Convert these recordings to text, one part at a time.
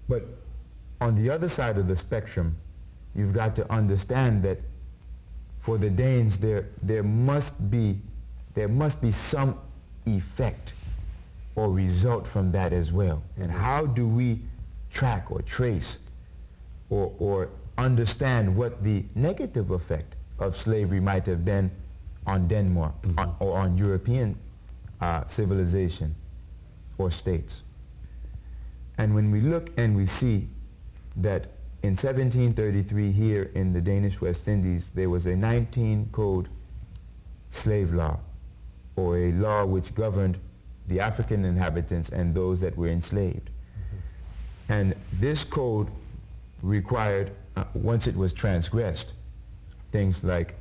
But on the other side of the spectrum, you've got to understand that for the Danes, there must be some effect or result from that as well. And how do we track or trace or understand what the negative effect of slavery might have been on Denmark or on European civilization or states? And when we look and we see that in 1733 here in the Danish West Indies, there was a 19-code slave law, or a law which governed the African inhabitants and those that were enslaved. And this code required, once it was transgressed, things like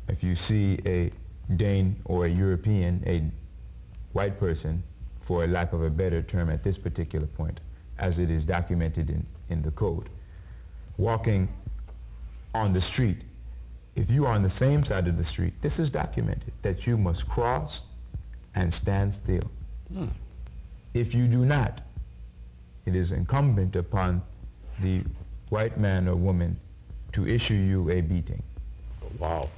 if you see a Dane or a European, a white person, for lack of a better term at this particular point, as it is documented in the code, walking on the street, if you are on the same side of the street, this is documented, that you must cross and stand still. If you do not, it is incumbent upon the white man or woman to issue you a beating. Wow.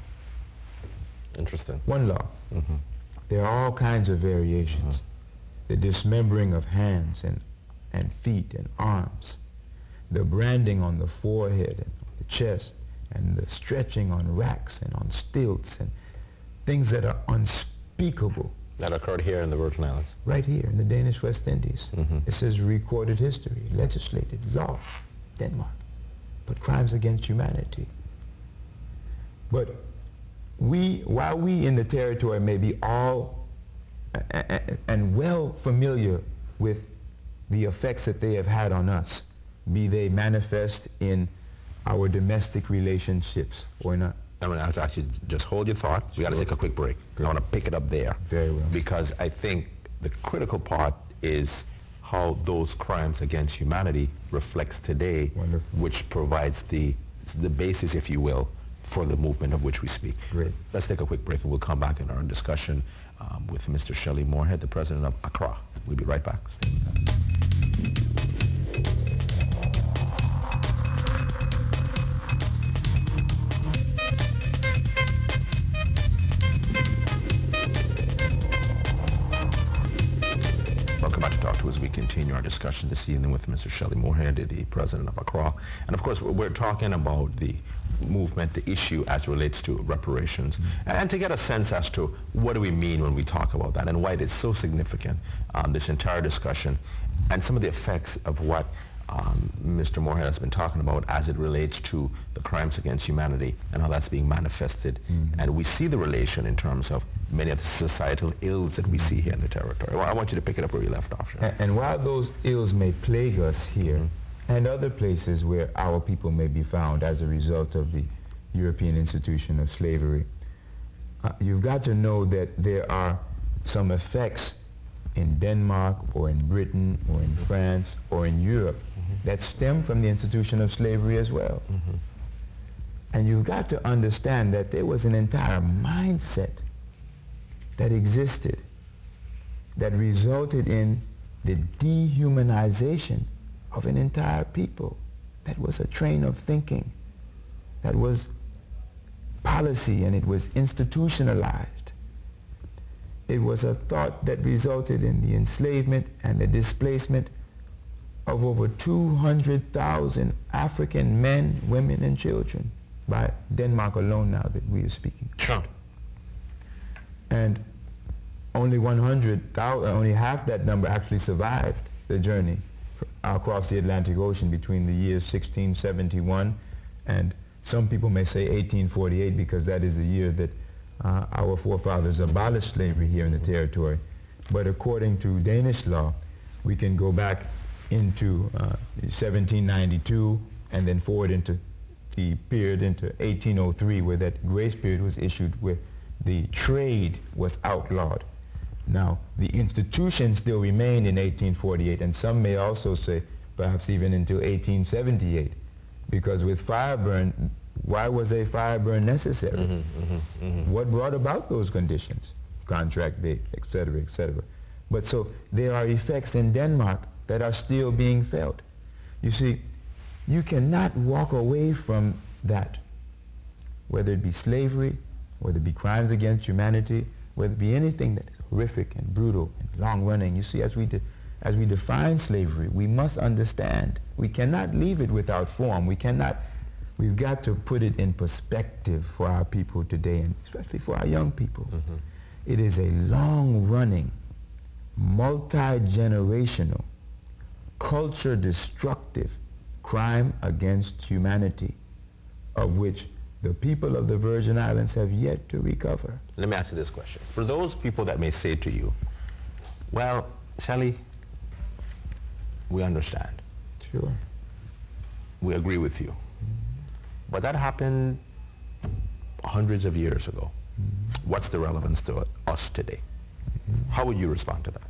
Interesting. One law. There are all kinds of variations. The dismembering of hands and feet and arms, the branding on the forehead and on the chest, and the stretching on racks and on stilts, and things that are unspeakable. That occurred here in the Virgin Islands? Right here in the Danish West Indies. It says recorded history, legislated, law, Denmark, but crimes against humanity. But while we in the territory may be all and well familiar with the effects that they have had on us, be they manifest in our domestic relationships or not. I'm going to actually just hold your thought. We got to take a quick break. Good. I want to pick it up there. Very well. Because I think the critical part is how those crimes against humanity reflects today, which provides the basis, if you will, for the movement of which we speak. Great. Let's take a quick break and we'll come back in our discussion with Mr. Shelley Moorhead, the president of ACRRA. We'll be right back. Stay with us. Welcome back to Talk To as we continue our discussion this evening with Mr. Shelley Moorhead, the president of ACRRA. And of course, we're talking about the movement, the issue as it relates to reparations, and to get a sense as to what do we mean when we talk about that and why it is so significant, this entire discussion, and some of the effects of what Mr. Moorhead has been talking about as it relates to the crimes against humanity and how that's being manifested. And we see the relation in terms of many of the societal ills that we see here in the territory. Well, I want you to pick it up where you left off, Shelley. And while those ills may plague us here, and other places where our people may be found as a result of the European institution of slavery, you've got to know that there are some effects in Denmark or in Britain or in France or in Europe that stem from the institution of slavery as well. And you've got to understand that there was an entire mindset that existed that resulted in the dehumanization of an entire people. That was a train of thinking. That was policy, and it was institutionalized. It was a thought that resulted in the enslavement and the displacement of over 200,000 African men, women, and children by Denmark alone now that we are speaking. Sure. And only 100,000, only half that number actually survived the journey across the Atlantic Ocean between the years 1671 and some people may say 1848 because that is the year that our forefathers abolished slavery here in the territory. But according to Danish law, we can go back into 1792 and then forward into the period into 1803 where that grace period was issued where the trade was outlawed. Now, the institution still remained in 1848, and some may also say perhaps even until 1878, because with fire burn, why was a fire burn necessary? What brought about those conditions? Contract date, etc., etc. But so there are effects in Denmark that are still being felt. You see, you cannot walk away from that, whether it be slavery, whether it be crimes against humanity, whether it be anything that is horrific and brutal and long-running. You see, as we define slavery, we must understand we cannot leave it without form. We've got to put it in perspective for our people today, and especially for our young people. It is a long-running, multi-generational, culture-destructive crime against humanity, of which the people of the Virgin Islands have yet to recover. Let me ask you this question. For those people that may say to you, well, Shelley, we understand. Sure. We agree with you. But that happened hundreds of years ago. What's the relevance to us today? How would you respond to that?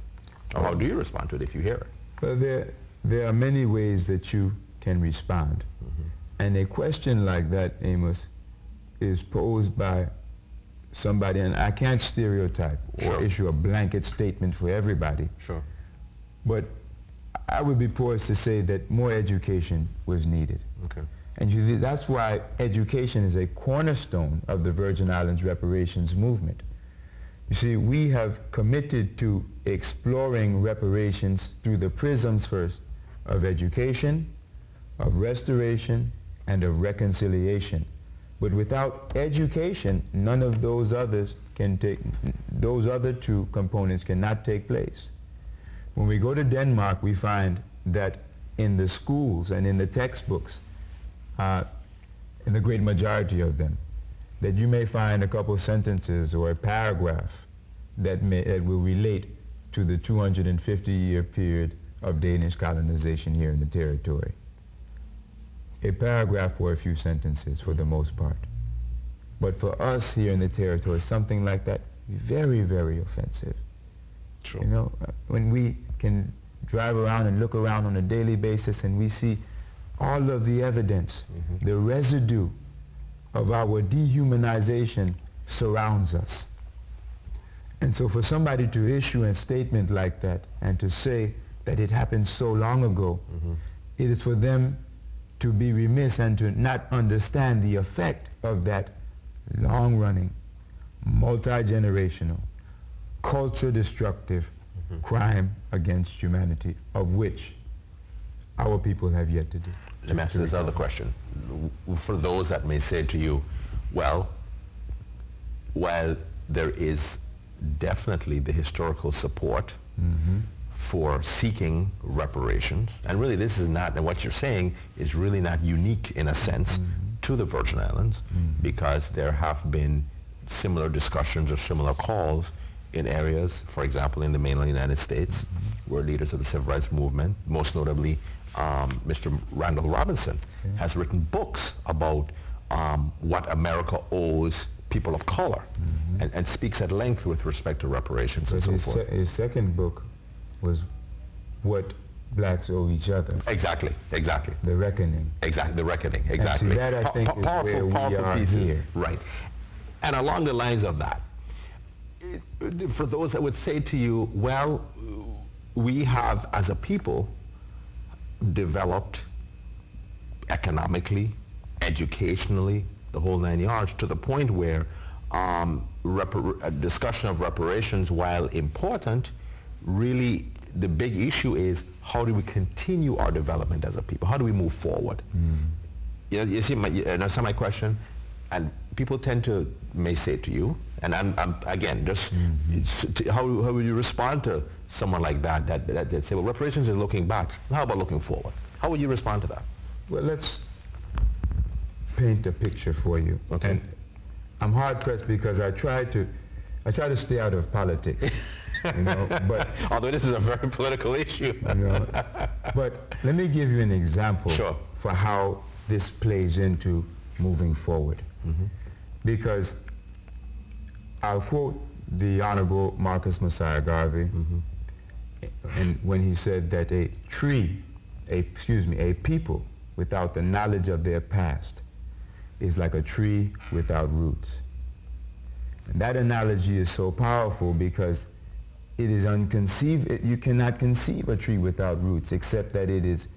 Or how do you respond to it if you hear it? Well, there are many ways that you can respond. And a question like that, Amos, is posed by somebody, and I can't stereotype or issue a blanket statement for everybody. Sure. But I would be poised to say that more education was needed. Okay. And that's why education is a cornerstone of the Virgin Islands reparations movement. You see, we have committed to exploring reparations through the prisms first of education, of restoration, and of reconciliation. But without education, none of those others can take, those other two components cannot take place. When we go to Denmark, we find that in the schools and in the textbooks, in the great majority of them, that you may find a couple sentences or a paragraph that will relate to the 250-year period of Danish colonization here in the territory. A paragraph or a few sentences for the most part. But for us here in the territory, something like that, very, very offensive. True. You know, when we can drive around and look around on a daily basis and we see all of the evidence, the residue of our dehumanization surrounds us. And so for somebody to issue a statement like that and to say that it happened so long ago, it is for them to be remiss and to not understand the effect of that long-running, multi-generational, culture-destructive crime against humanity, of which our people have yet to do. Let me ask you this other question. For those that may say to you, well, while there is definitely the historical support for seeking reparations, and really this is not, and what you're saying is really not unique in a sense to the Virgin Islands, because there have been similar discussions or similar calls in areas, for example, in the mainland United States, where leaders of the civil rights movement, most notably Mr. Randall Robinson, has written books about what America owes people of color, and speaks at length with respect to reparations and so forth. His second book was What Blacks Owe Each Other. Exactly, exactly. The Reckoning. Exactly, The Reckoning, exactly. And see, that I think is where we are here. Right. And along the lines of that, for those that would say to you, well, we have, as a people, developed economically, educationally, the whole 9 yards, to the point where a discussion of reparations, while important, really the big issue is how do we continue our development as a people? How do we move forward? You know, you see my question? And people tend to may say to you, and I'm again, just how would you respond to someone like that say, well, reparations is looking back. How about looking forward? How would you respond to that? Well, let's paint a picture for you. Okay. And I'm hard pressed because I try to stay out of politics. You know, but although this is a very political issue. You know, but let me give you an example for how this plays into moving forward. Because I'll quote the Honorable Marcus Messiah Garvey, and when he said that a people without the knowledge of their past is like a tree without roots. And that analogy is so powerful because it is unconceivable. You cannot conceive a tree without roots, except that it is